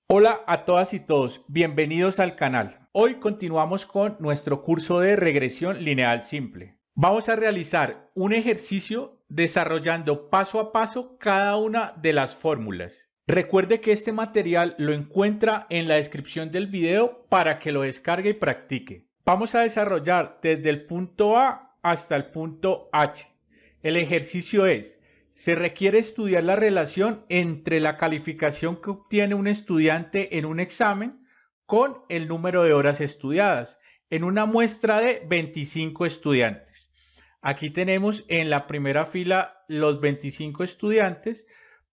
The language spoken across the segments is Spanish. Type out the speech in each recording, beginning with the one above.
Hola a todas y todos, bienvenidos al canal. Hoy continuamos con nuestro curso de regresión lineal simple. Vamos a realizar un ejercicio desarrollando paso a paso cada una de las fórmulas. Recuerde que este material lo encuentra en la descripción del video para que lo descargue y practique. Vamos a desarrollar desde el punto A hasta el punto H. El ejercicio es: se requiere estudiar la relación entre la calificación que obtiene un estudiante en un examen con el número de horas estudiadas en una muestra de 25 estudiantes. Aquí tenemos en la primera fila los 25 estudiantes,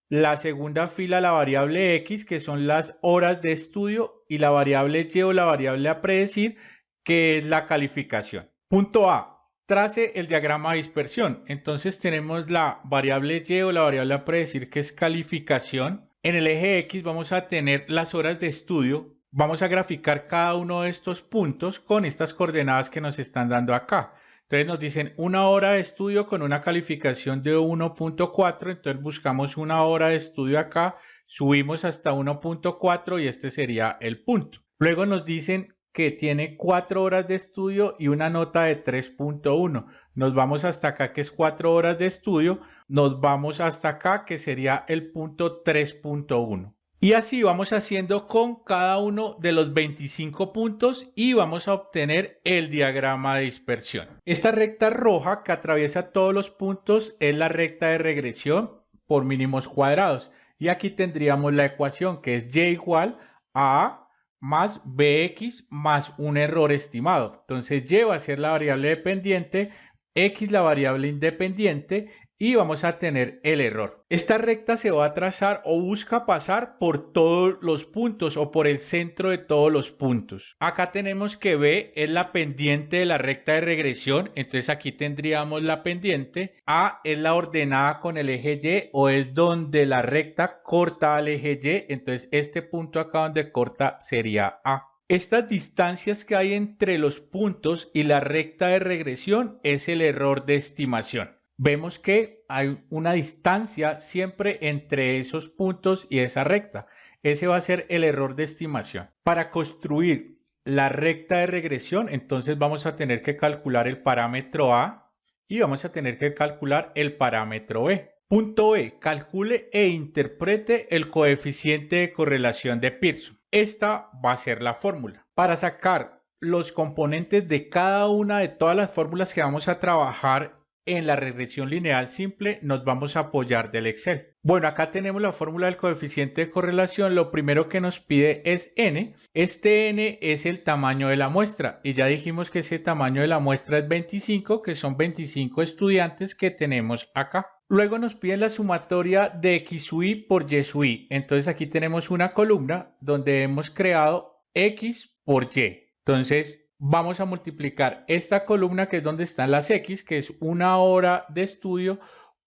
la segunda fila la variable X, que son las horas de estudio, y la variable Y o la variable a predecir, que es la calificación. Punto A: trace el diagrama de dispersión. Entonces tenemos la variable Y o la variable a predecir, que es calificación. En el eje X vamos a tener las horas de estudio. Vamos a graficar cada uno de estos puntos con estas coordenadas que nos están dando acá. Entonces nos dicen una hora de estudio con una calificación de 1.4. Entonces buscamos una hora de estudio acá, subimos hasta 1.4 y este sería el punto. Luego nos dicen que tiene 4 horas de estudio y una nota de 3.1. Nos vamos hasta acá, que es 4 horas de estudio. Nos vamos hasta acá, que sería el punto 3.1. Y así vamos haciendo con cada uno de los 25 puntos y vamos a obtener el diagrama de dispersión. Esta recta roja que atraviesa todos los puntos es la recta de regresión por mínimos cuadrados. Y aquí tendríamos la ecuación, que es y igual a A más bx más un error estimado. Entonces y va a ser la variable dependiente, x la variable independiente y vamos a tener el error. Esta recta se va a trazar o busca pasar por todos los puntos o por el centro de todos los puntos. Acá tenemos que B es la pendiente de la recta de regresión, entonces aquí tendríamos la pendiente. A es la ordenada con el eje Y o es donde la recta corta al eje Y, entonces este punto acá donde corta sería A. Estas distancias que hay entre los puntos y la recta de regresión es el error de estimación. Vemos que hay una distancia siempre entre esos puntos y esa recta. Ese va a ser el error de estimación. Para construir la recta de regresión, entonces vamos a tener que calcular el parámetro A y vamos a tener que calcular el parámetro B. Punto B: calcule e interprete el coeficiente de correlación de Pearson. Esta va a ser la fórmula. Para sacar los componentes de cada una de todas las fórmulas que vamos a trabajar en la regresión lineal simple, nos vamos a apoyar del Excel. Bueno, acá tenemos la fórmula del coeficiente de correlación. Lo primero que nos pide es n. Este n es el tamaño de la muestra y ya dijimos que ese tamaño de la muestra es 25, que son 25 estudiantes que tenemos acá. Luego nos piden la sumatoria de x sub y por y sub y. Entonces aquí tenemos una columna donde hemos creado x por y. Entonces vamos a multiplicar esta columna, que es donde están las X, que es una hora de estudio,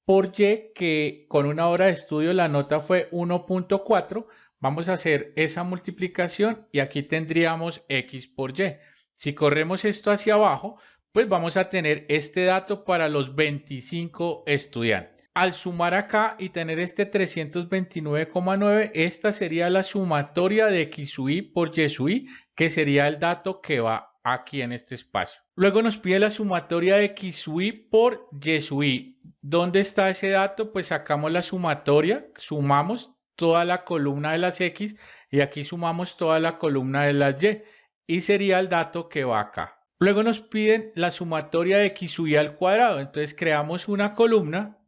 por Y, que con una hora de estudio la nota fue 1.4. Vamos a hacer esa multiplicación y aquí tendríamos X por Y. Si corremos esto hacia abajo, pues vamos a tener este dato para los 25 estudiantes. Al sumar acá y tener este 329,9, esta sería la sumatoria de X sub y por Y sub y, que sería el dato que va aquí en este espacio. Luego nos pide la sumatoria de x sub y por y sub y. ¿Dónde está ese dato? Pues sacamos la sumatoria, sumamos toda la columna de las x y aquí sumamos toda la columna de las y sería el dato que va acá. Luego nos piden la sumatoria de x sub y al cuadrado. Entonces creamos una columna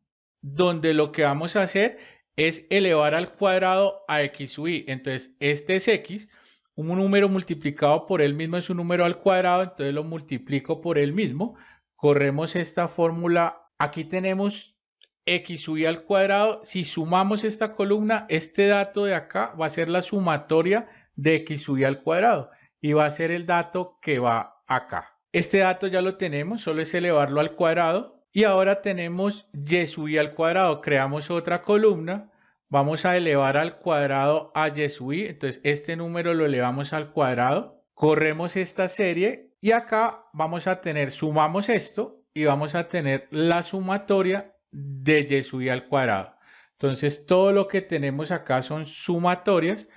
donde lo que vamos a hacer es elevar al cuadrado a x sub y. Entonces este es x. Un número multiplicado por él mismo es un número al cuadrado, entonces lo multiplico por él mismo. Corremos esta fórmula. Aquí tenemos x sub y al cuadrado. Si sumamos esta columna, este dato de acá va a ser la sumatoria de x sub y al cuadrado y va a ser el dato que va acá. Este dato ya lo tenemos, solo es elevarlo al cuadrado. Y ahora tenemos y sub y al cuadrado. Creamos otra columna. Vamos a elevar al cuadrado a y sub y, entonces este número lo elevamos al cuadrado, corremos esta serie y acá vamos a tener, sumamos esto y vamos a tener la sumatoria de y sub y al cuadrado. Entonces todo lo que tenemos acá son sumatorias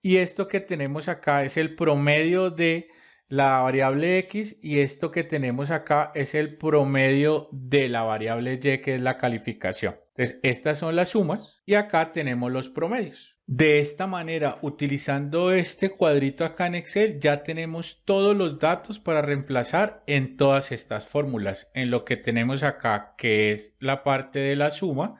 y esto que tenemos acá es el promedio de la variable x y esto que tenemos acá es el promedio de la variable y, que es la calificación. Entonces, estas son las sumas y acá tenemos los promedios. De esta manera, utilizando este cuadrito acá en Excel, ya tenemos todos los datos para reemplazar en todas estas fórmulas, en lo que tenemos acá, que es la parte de la suma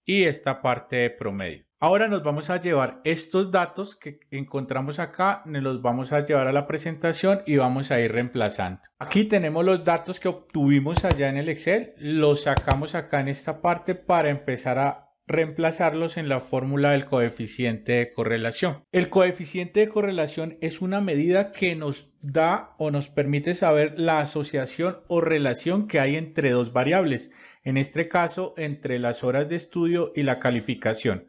y esta parte de promedio. Ahora nos vamos a llevar estos datos que encontramos acá, nos los vamos a llevar a la presentación y vamos a ir reemplazando. Aquí tenemos los datos que obtuvimos allá en el Excel, los sacamos acá en esta parte para empezar a reemplazarlos en la fórmula del coeficiente de correlación. El coeficiente de correlación es una medida que nos da o nos permite saber la asociación o relación que hay entre dos variables, en este caso entre las horas de estudio y la calificación.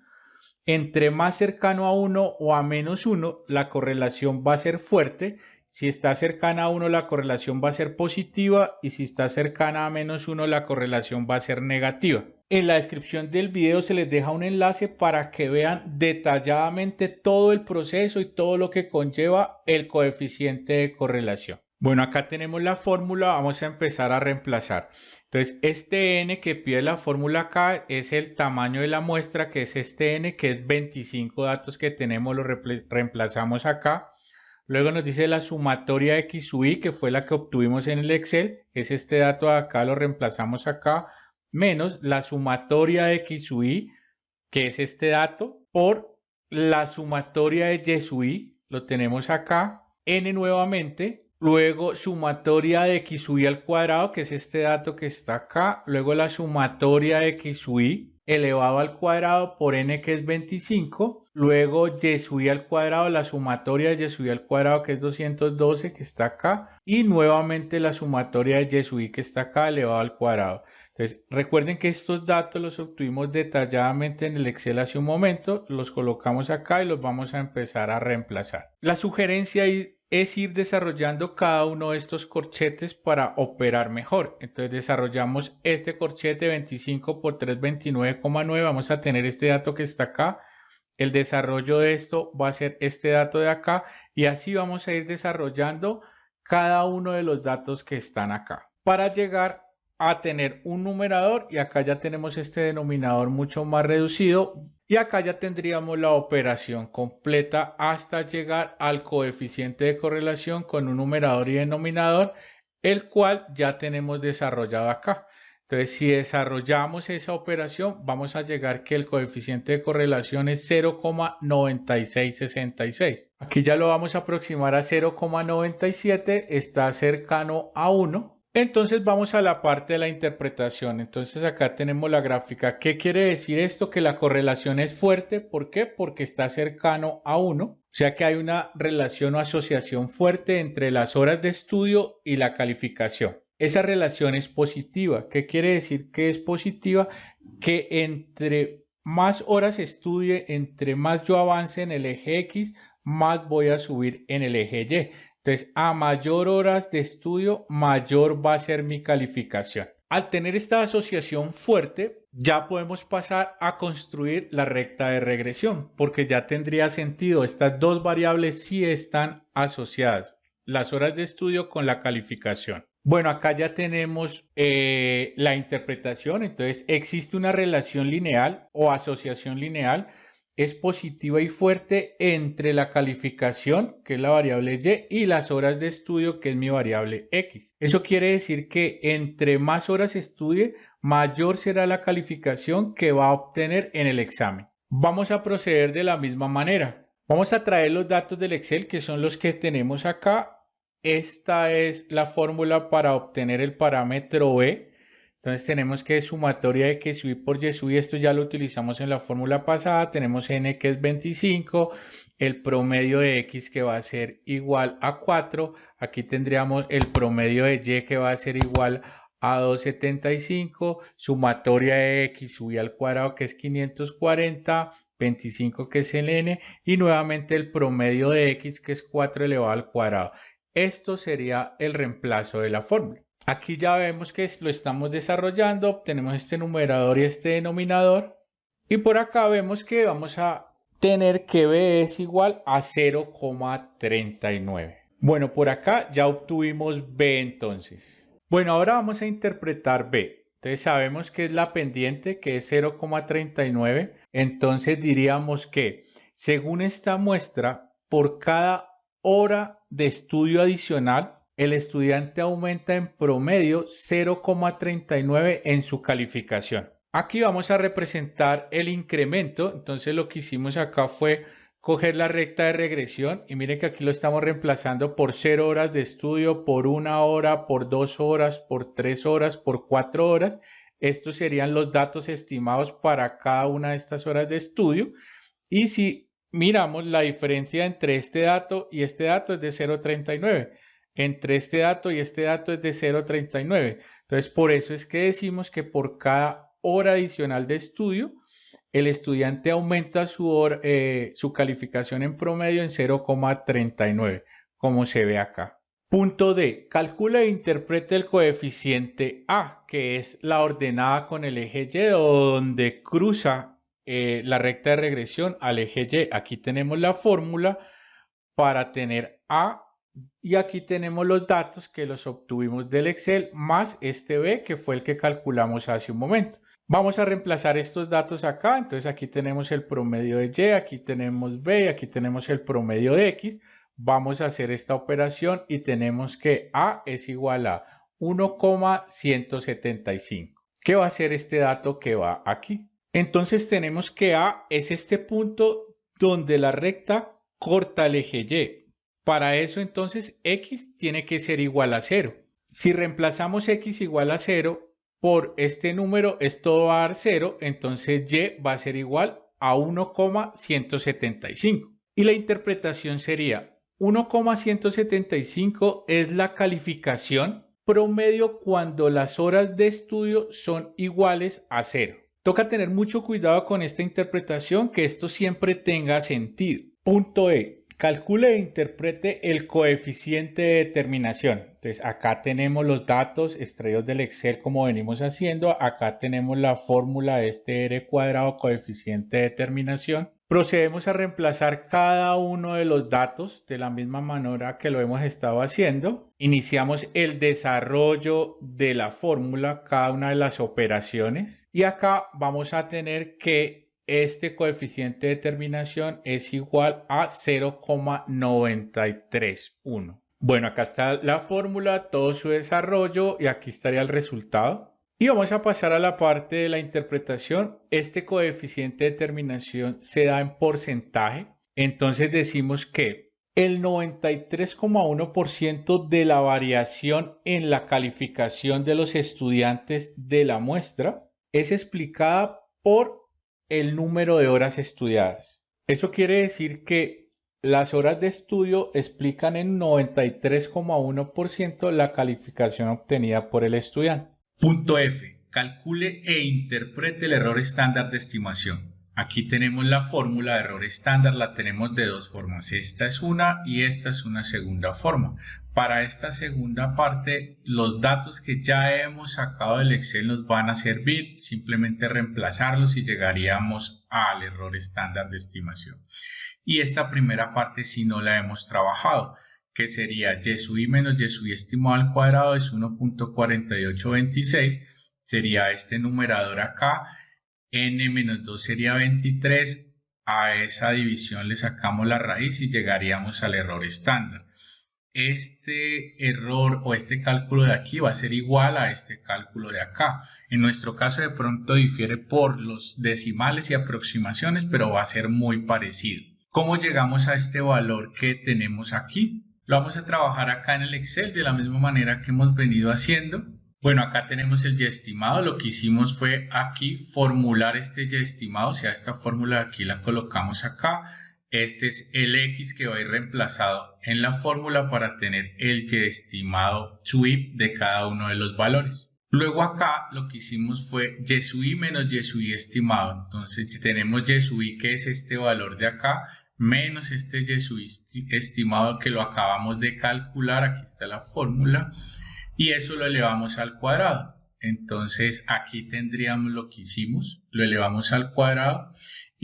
Entre más cercano a 1 o a menos 1, la correlación va a ser fuerte. Si está cercana a 1, la correlación va a ser positiva y si está cercana a menos 1, la correlación va a ser negativa. En la descripción del video se les deja un enlace para que vean detalladamente todo el proceso y todo lo que conlleva el coeficiente de correlación. Bueno, acá tenemos la fórmula, vamos a empezar a reemplazar. Entonces, este n que pide la fórmula acá es el tamaño de la muestra, que es este n, que es 25 datos que tenemos, lo reemplazamos acá. Luego nos dice la sumatoria de x sub y, que fue la que obtuvimos en el Excel, es este dato de acá, lo reemplazamos acá, menos la sumatoria de x sub y, que es este dato, por la sumatoria de y sub y, lo tenemos acá, n nuevamente. Luego sumatoria de x sub y al cuadrado, que es este dato que está acá. Luego la sumatoria de x sub y elevado al cuadrado por n, que es 25. Luego y sub y al cuadrado, la sumatoria de y sub y al cuadrado, que es 212, que está acá. Y nuevamente la sumatoria de y sub y, que está acá, elevado al cuadrado. Entonces, recuerden que estos datos los obtuvimos detalladamente en el Excel hace un momento. Los colocamos acá y los vamos a empezar a reemplazar. La sugerencia es ir desarrollando cada uno de estos corchetes para operar mejor. Entonces desarrollamos este corchete 25 por 3, 29,9. Vamos a tener este dato que está acá. El desarrollo de esto va a ser este dato de acá y así vamos a ir desarrollando cada uno de los datos que están acá para llegar a tener un numerador y acá ya tenemos este denominador mucho más reducido. Y acá ya tendríamos la operación completa hasta llegar al coeficiente de correlación con un numerador y denominador, el cual ya tenemos desarrollado acá. Entonces, si desarrollamos esa operación, vamos a llegar que el coeficiente de correlación es 0,9666. Aquí ya lo vamos a aproximar a 0,97, está cercano a 1. Entonces vamos a la parte de la interpretación. Entonces acá tenemos la gráfica. ¿Qué quiere decir esto? Que la correlación es fuerte. ¿Por qué? Porque está cercano a 1. O sea que hay una relación o asociación fuerte entre las horas de estudio y la calificación. Esa relación es positiva. ¿Qué quiere decir que es positiva? Que entre más horas estudie, entre más yo avance en el eje X, más voy a subir en el eje Y. Entonces, a mayor horas de estudio, mayor va a ser mi calificación. Al tener esta asociación fuerte, ya podemos pasar a construir la recta de regresión, porque ya tendría sentido. Estas dos variables sí están asociadas, las horas de estudio con la calificación. Bueno, acá ya tenemos la interpretación. Entonces, existe una relación lineal o asociación lineal. Es positiva y fuerte entre la calificación, que es la variable y, y las horas de estudio, que es mi variable x. Eso quiere decir que entre más horas estudie, mayor será la calificación que va a obtener en el examen. Vamos a proceder de la misma manera. Vamos a traer los datos del Excel, que son los que tenemos acá. Esta es la fórmula para obtener el parámetro b. Entonces tenemos que sumatoria de x sub y por y sub y, esto ya lo utilizamos en la fórmula pasada. Tenemos n, que es 25, el promedio de x, que va a ser igual a 4. Aquí tendríamos el promedio de y, que va a ser igual a 275, sumatoria de x sub y al cuadrado, que es 540, 25, que es el n, y nuevamente el promedio de x, que es 4 elevado al cuadrado. Esto sería el reemplazo de la fórmula. Aquí ya vemos que lo estamos desarrollando, obtenemos este numerador y este denominador. Y por acá vemos que vamos a tener que B es igual a 0,39. Bueno, por acá ya obtuvimos B entonces. Bueno, ahora vamos a interpretar B. Entonces sabemos que es la pendiente, que es 0,39. Entonces diríamos que según esta muestra, por cada hora de estudio adicional, el estudiante aumenta en promedio 0,39 en su calificación. Aquí vamos a representar el incremento. Entonces lo que hicimos acá fue coger la recta de regresión y miren que aquí lo estamos reemplazando por 0 horas de estudio, por 1 hora, por 2 horas, por 3 horas, por 4 horas. Estos serían los datos estimados para cada una de estas horas de estudio. Y si miramos la diferencia entre este dato y este dato es de 0,39. Entre este dato y este dato es de 0,39. Entonces, por eso es que decimos que por cada hora adicional de estudio, el estudiante aumenta su calificación en promedio en 0,39, como se ve acá. Punto D. Calcula e interprete el coeficiente A, que es la ordenada con el eje Y, donde cruza la recta de regresión al eje Y. Aquí tenemos la fórmula para tener A y aquí tenemos los datos que los obtuvimos del Excel más este B, que fue el que calculamos hace un momento. Vamos a reemplazar estos datos acá. Entonces aquí tenemos el promedio de Y, aquí tenemos B y aquí tenemos el promedio de X. Vamos a hacer esta operación y tenemos que A es igual a 1,175. ¿Qué va a ser este dato que va aquí? Entonces tenemos que A es este punto donde la recta corta el eje Y. Para eso entonces X tiene que ser igual a 0. Si reemplazamos X igual a 0 por este número, esto va a dar 0, entonces Y va a ser igual a 1,175. Y la interpretación sería 1,175 es la calificación promedio cuando las horas de estudio son iguales a 0. Toca tener mucho cuidado con esta interpretación, que esto siempre tenga sentido. Punto E. Calcule e interprete el coeficiente de determinación. Entonces acá tenemos los datos extraídos del Excel como venimos haciendo. Acá tenemos la fórmula de este R cuadrado coeficiente de determinación. Procedemos a reemplazar cada uno de los datos de la misma manera que lo hemos estado haciendo. Iniciamos el desarrollo de la fórmula, cada una de las operaciones. Y acá vamos a tener que este coeficiente de determinación es igual a 0,931. Bueno, acá está la fórmula, todo su desarrollo y aquí estaría el resultado. Y vamos a pasar a la parte de la interpretación. Este coeficiente de determinación se da en porcentaje. Entonces decimos que el 93,1% de la variación en la calificación de los estudiantes de la muestra es explicada por el número de horas estudiadas. Eso quiere decir que las horas de estudio explican en 93,1% la calificación obtenida por el estudiante. Punto F. Calcule e interprete el error estándar de estimación. Aquí tenemos la fórmula de error estándar, la tenemos de dos formas. Esta es una y esta es una segunda forma. Para esta segunda parte, los datos que ya hemos sacado del Excel nos van a servir, simplemente reemplazarlos y llegaríamos al error estándar de estimación. Y esta primera parte sí no la hemos trabajado, que sería y sub i menos y sub i estimado al cuadrado es 1,4826, sería este numerador acá, n menos 2 sería 23, a esa división le sacamos la raíz y llegaríamos al error estándar. Este error o este cálculo de aquí va a ser igual a este cálculo de acá. En nuestro caso de pronto difiere por los decimales y aproximaciones, pero va a ser muy parecido. ¿Cómo llegamos a este valor que tenemos aquí? Lo vamos a trabajar acá en el Excel de la misma manera que hemos venido haciendo. Bueno, acá tenemos el y estimado. Lo que hicimos fue aquí formular este y estimado. O sea, esta fórmula de aquí la colocamos acá. Este es el X que va a ir reemplazado en la fórmula para tener el y estimado sub i de cada uno de los valores. Luego acá lo que hicimos fue y sub i menos y sub i estimado. Entonces tenemos y sub i, que es este valor de acá, menos este y sub i estimado que lo acabamos de calcular. Aquí está la fórmula. Y eso lo elevamos al cuadrado. Entonces aquí tendríamos lo que hicimos, lo elevamos al cuadrado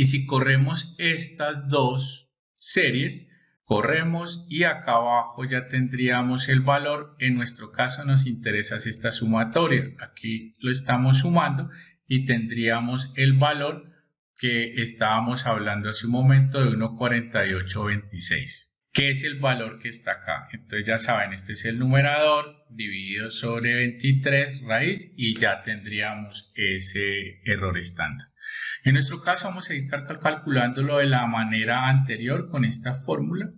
Y si corremos estas dos series, corremos y acá abajo ya tendríamos el valor. En nuestro caso nos interesa esta sumatoria. Aquí lo estamos sumando y tendríamos el valor que estábamos hablando hace un momento de 1,4826, que es el valor que está acá. Entonces ya saben, este es el numerador dividido sobre 23 raíz y ya tendríamos ese error estándar. En nuestro caso vamos a ir calculándolo de la manera anterior con esta fórmula.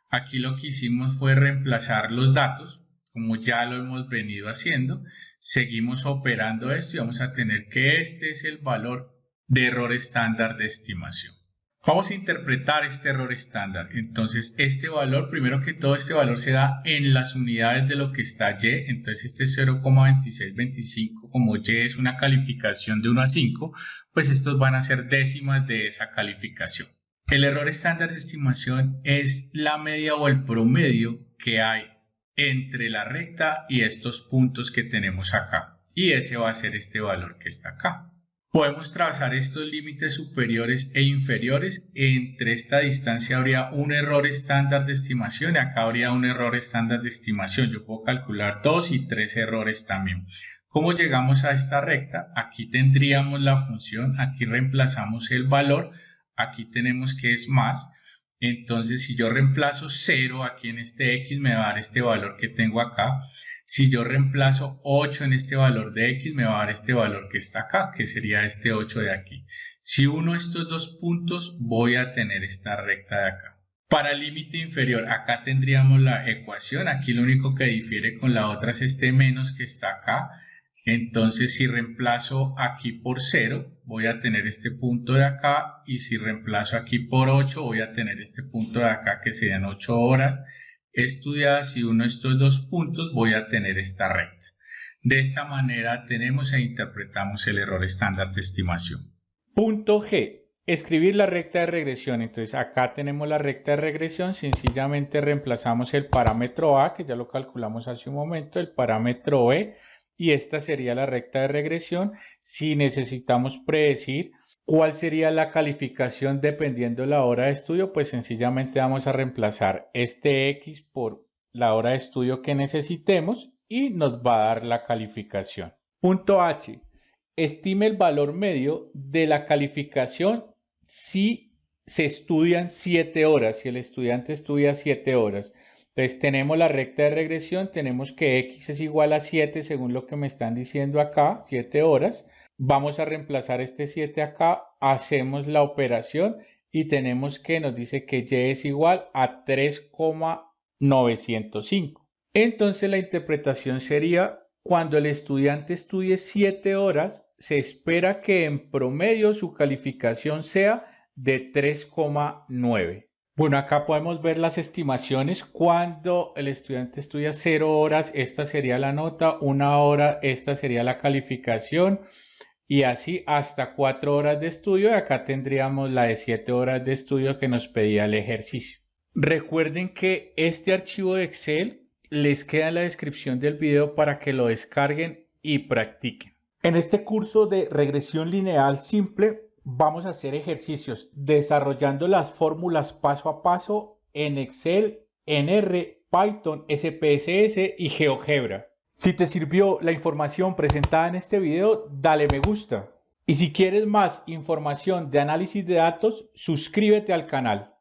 Aquí lo que hicimos fue reemplazar los datos, como ya lo hemos venido haciendo. Seguimos operando esto y vamos a tener que este es el valor de error estándar de estimación. Vamos a interpretar este error estándar. Entonces este valor, primero que todo, este valor se da en las unidades de lo que está Y. Entonces este 0,2625, como Y es una calificación de 1 a 5, pues estos van a ser décimas de esa calificación. El error estándar de estimación es la media o el promedio que hay entre la recta y estos puntos que tenemos acá. Y ese va a ser este valor que está acá. Podemos trazar estos límites superiores e inferiores. Entre esta distancia habría un error estándar de estimación y acá habría un error estándar de estimación. Yo puedo calcular 2 y 3 errores también. ¿Cómo llegamos a esta recta? Aquí tendríamos la función, aquí reemplazamos el valor, aquí tenemos que es más. Entonces si yo reemplazo 0 aquí en este X me va a dar este valor que tengo acá. Si yo reemplazo 8 en este valor de X, me va a dar este valor que está acá, que sería este 8 de aquí. Si uno de estos dos puntos, voy a tener esta recta de acá. Para el límite inferior, acá tendríamos la ecuación. Aquí lo único que difiere con la otra es este menos que está acá. Entonces, si reemplazo aquí por 0, voy a tener este punto de acá. Y si reemplazo aquí por 8, voy a tener este punto de acá, que serían 8 horas estudiadas, y uno de estos dos puntos voy a tener esta recta. De esta manera tenemos e interpretamos el error estándar de estimación. Punto G. Escribir la recta de regresión. Entonces acá tenemos la recta de regresión. Sencillamente reemplazamos el parámetro A, que ya lo calculamos hace un momento, el parámetro B, y esta sería la recta de regresión. Si necesitamos predecir ¿cuál sería la calificación dependiendo de la hora de estudio? Pues sencillamente vamos a reemplazar este X por la hora de estudio que necesitemos y nos va a dar la calificación. Punto H. Estime el valor medio de la calificación si se estudian 7 horas, si el estudiante estudia 7 horas. Entonces tenemos la recta de regresión, tenemos que X es igual a 7 según lo que me están diciendo acá, 7 horas. Vamos a reemplazar este 7 acá, hacemos la operación y tenemos que nos dice que Y es igual a 3,905. Entonces la interpretación sería, cuando el estudiante estudie 7 horas, se espera que en promedio su calificación sea de 3,9. Bueno, acá podemos ver las estimaciones. Cuando el estudiante estudia 0 horas, esta sería la nota, 1 hora, esta sería la calificación. Y así hasta 4 horas de estudio. Y acá tendríamos la de 7 horas de estudio que nos pedía el ejercicio. Recuerden que este archivo de Excel les queda en la descripción del video para que lo descarguen y practiquen. En este curso de regresión lineal simple vamos a hacer ejercicios desarrollando las fórmulas paso a paso en Excel, en R, Python, SPSS y GeoGebra. Si te sirvió la información presentada en este video, dale me gusta. Y si quieres más información de análisis de datos, suscríbete al canal.